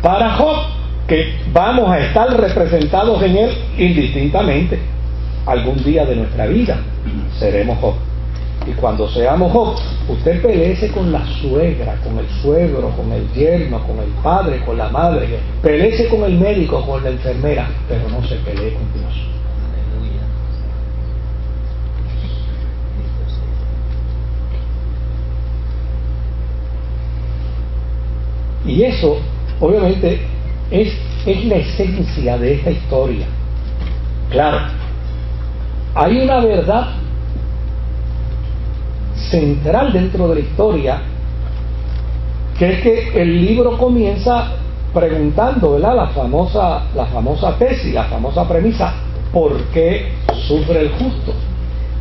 para Job, que vamos a estar representados en él indistintamente. Algún día de nuestra vida seremos Job. Y cuando seamos Job, usted peléese con la suegra, con el suegro, con el yerno, con el padre, con la madre, peléese con el médico, con la enfermera, pero no se pelee con Dios. Y eso, obviamente, es la esencia de esta historia. Claro, hay una verdad central dentro de la historia, que es que el libro comienza preguntando, ¿verdad?, la famosa tesis, la famosa premisa: ¿por qué sufre el justo?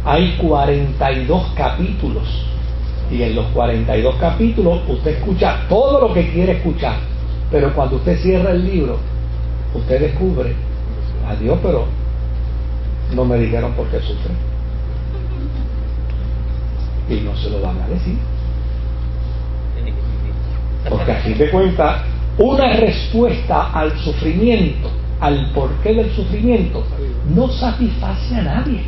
Hay 42 capítulos, y en los 42 capítulos usted escucha todo lo que quiere escuchar, pero cuando usted cierra el libro, usted descubre: adiós, pero no me dijeron por qué sufre. Y no se lo van a decir, porque a fin de cuentas, una respuesta al sufrimiento, al porqué del sufrimiento, no satisface a nadie.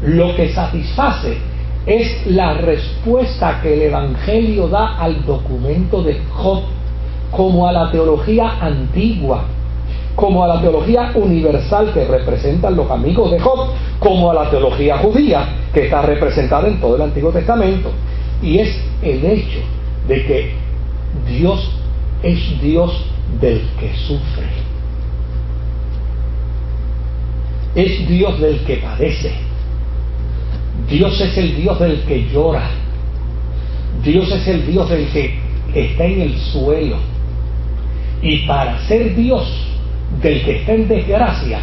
Lo que satisface es la respuesta que el Evangelio da al documento de Job, como a la teología antigua, como a la teología universal que representan los amigos de Job, como a la teología judía que está representada en todo el Antiguo Testamento. Y es el hecho de que Dios es Dios del que sufre, es Dios del que padece, Dios es el Dios del que llora, Dios es el Dios del que está en el suelo. Y para ser Dios del que está en desgracia,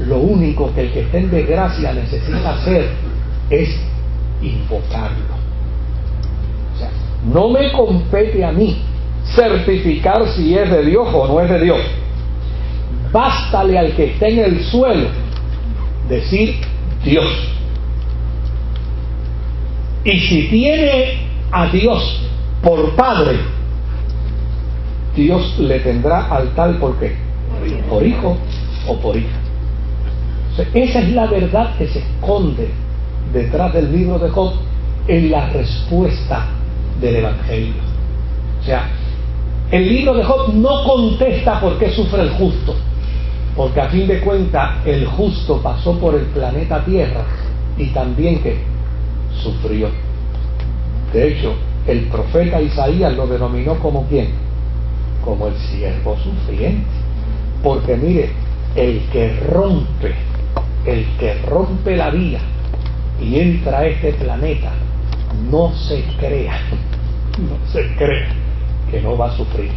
lo único que el que está en desgracia necesita hacer es invocarlo. O sea, no me compete a mí certificar si es de Dios o no es de Dios. Bástale al que está en el suelo decir Dios. Y si tiene a Dios por padre, Dios le tendrá al tal por qué, por hijo o por hija. O sea, esa es la verdad que se esconde detrás del libro de Job en la respuesta del Evangelio. O sea, el libro de Job no contesta por qué sufre el justo, porque a fin de cuentas el justo pasó por el planeta Tierra y también que sufrió. De hecho, el profeta Isaías lo denominó como ¿quién? Como el siervo sufriente. Porque mire, el que rompe la vía y entra a este planeta, no se crea que no va a sufrir.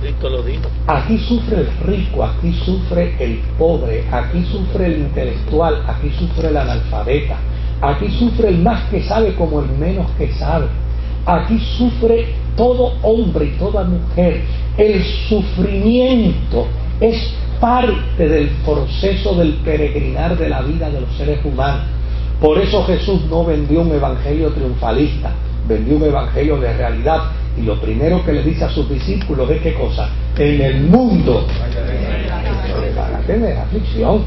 Cristo lo dijo. Aquí sufre el rico, aquí sufre el pobre, aquí sufre el intelectual, aquí sufre el analfabeta, aquí sufre el más que sabe como el menos que sabe, aquí sufre todo hombre y toda mujer. El sufrimiento es parte del proceso del peregrinar de la vida de los seres humanos. Por eso Jesús no vendió un evangelio triunfalista, vendió un evangelio de realidad. Y lo primero que le dice a sus discípulos es ¿qué cosa? En el mundo van a tener aflicción.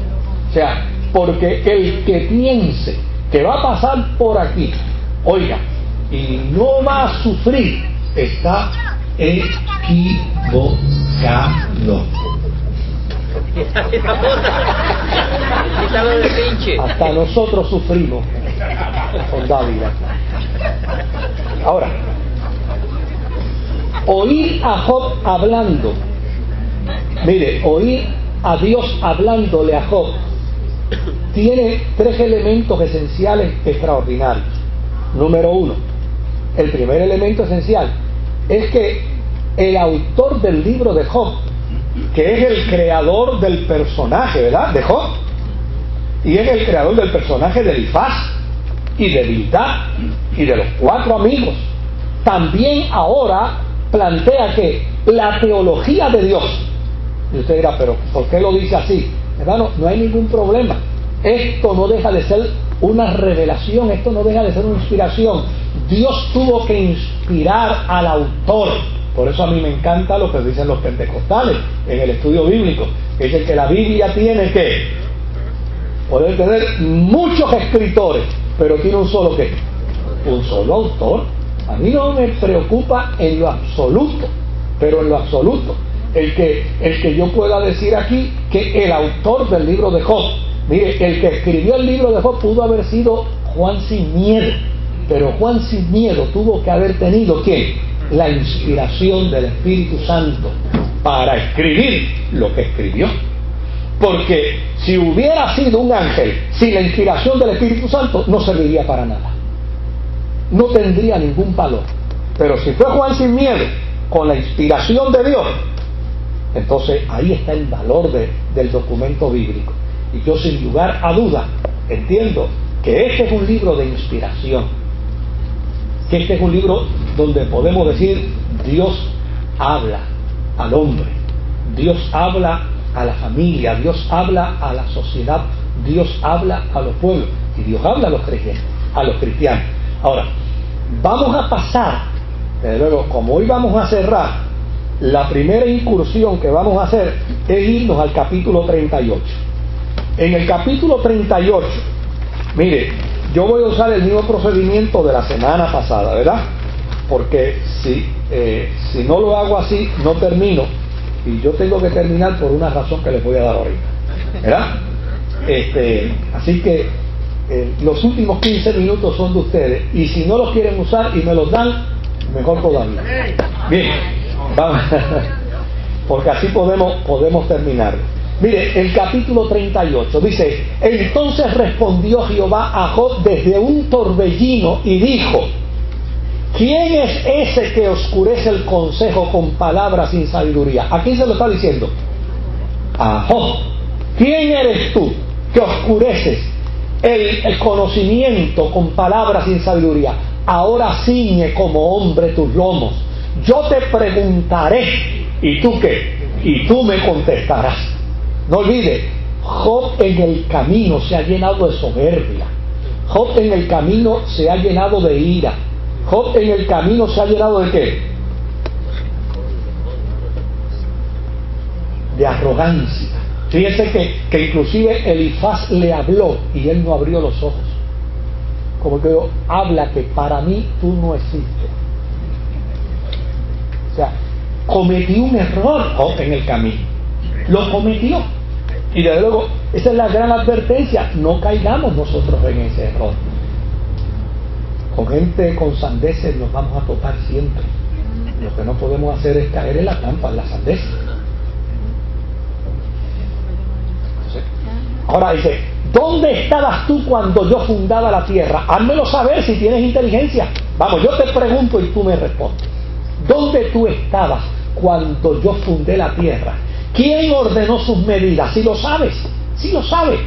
O sea, porque el que piense que va a pasar por aquí, oiga, y no va a sufrir, está equivocado. Hasta nosotros sufrimos con Dávila. Ahora, oír a Job hablando, mire, oír a Dios hablándole a Job tiene tres elementos esenciales extraordinarios. Número uno, el primer elemento esencial es que el autor del libro de Job, que es el creador del personaje, ¿verdad?, de Job, y es el creador del personaje de Elifaz y de Bildad y de los cuatro amigos, también ahora plantea que la teología de Dios, y usted dirá, pero ¿por qué lo dice así? Hermano, no hay ningún problema. Esto no deja de ser una revelación, esto no deja de ser una inspiración. Dios tuvo que inspirar al autor, Por eso a mí me encanta lo que dicen los pentecostales en el estudio bíblico. Dicen que la Biblia tiene que poder tener muchos escritores, pero tiene un solo ¿qué? Un solo autor. A mí no me preocupa en lo absoluto, pero en lo absoluto, el que yo pueda decir aquí que el autor del libro de Job, mire, el que escribió el libro de Job pudo haber sido Juan sin miedo, pero Juan sin miedo tuvo que haber tenido ¿quién? La inspiración del Espíritu Santo para escribir lo que escribió. Porque si hubiera sido un ángel sin la inspiración del Espíritu Santo, no serviría para nada, no tendría ningún valor. Pero si fue Juan sin miedo con la inspiración de Dios, entonces ahí está el valor del documento bíblico. Y yo sin lugar a duda entiendo que este es un libro de inspiración, que este es un libro donde podemos decir Dios habla al hombre, Dios habla a la familia, Dios habla a la sociedad, Dios habla a los pueblos y Dios habla a los creyentes, a los cristianos. Ahora, vamos a pasar, desde luego, como hoy vamos a cerrar, la primera incursión que vamos a hacer es irnos al capítulo 38. En el capítulo 38, mire, yo voy a usar el mismo procedimiento de la semana pasada, ¿verdad? Porque si no lo hago así, no termino, y yo tengo que terminar por una razón que les voy a dar ahorita, ¿verdad? Así que los últimos 15 minutos son de ustedes, y si no los quieren usar y me los dan, mejor todavía. Bien, vamos, porque así podemos terminar. Mire, el capítulo 38 dice: entonces respondió Jehová a Job desde un torbellino y dijo: ¿quién es ese que oscurece el consejo con palabras sin sabiduría? ¿A quién se lo está diciendo? A Job. ¿Quién eres tú que oscureces el conocimiento con palabras sin sabiduría? Ahora ciñe como hombre tus lomos. Yo te preguntaré, ¿y tú qué? Y tú me contestarás. No olvide, Job en el camino se ha llenado de soberbia. Job en el camino se ha llenado de ira. Job en el camino se ha llenado de ¿qué? De arrogancia. Fíjese que inclusive Elifaz le habló y él no abrió los ojos. Como que habla que para mí tú no existes. O sea, cometió un error Job en el camino. Lo cometió. Y desde luego, esa es la gran advertencia. No caigamos nosotros en ese error. Con gente con sandeces nos vamos a topar siempre. Lo que no podemos hacer es caer en la trampa, en la sandez. Ahora dice: ¿dónde estabas tú cuando yo fundaba la tierra? Házmelo saber si tienes inteligencia. Vamos, yo te pregunto y tú me respondes. ¿Dónde tú estabas cuando yo fundé la tierra? ¿Quién ordenó sus medidas? Si lo sabes, si lo sabes.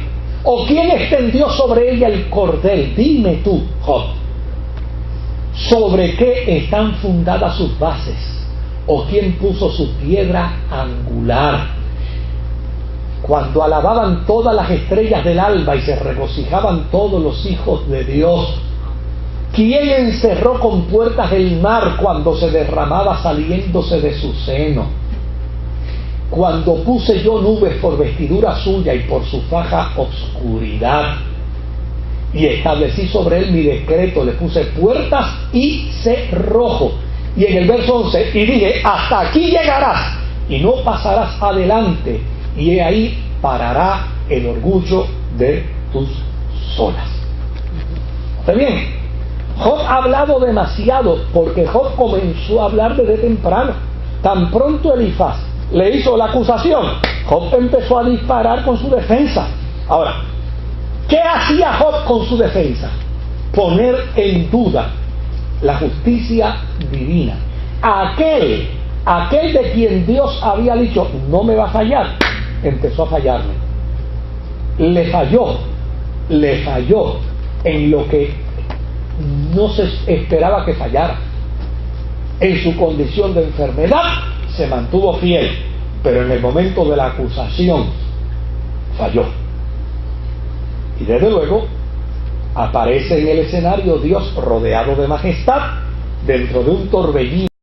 ¿O quién extendió sobre ella el cordel? Dime tú, Job. ¿Sobre qué están fundadas sus bases? ¿O quién puso su piedra angular? Cuando alababan todas las estrellas del alba y se regocijaban todos los hijos de Dios. ¿Quién encerró con puertas el mar cuando se derramaba saliéndose de su seno? Cuando puse yo nubes por vestidura suya y por su faja obscuridad, y establecí sobre él mi decreto, le puse puertas y cerrojo. Y en el verso 11, y dije: hasta aquí llegarás y no pasarás adelante, y he ahí parará el orgullo de tus zonas. ¿Está bien? Job ha hablado demasiado, porque Job comenzó a hablar desde temprano. Tan pronto Elifaz le hizo la acusación, Job empezó a disparar con su defensa. Ahora, ¿qué hacía Job con su defensa? Poner en duda la justicia divina. Aquel de quien Dios había dicho no me va a fallar, empezó a fallarme. Le falló en lo que no se esperaba que fallara. En su condición de enfermedad se mantuvo fiel, pero en el momento de la acusación falló. Y desde luego aparece en el escenario Dios rodeado de majestad dentro de un torbellino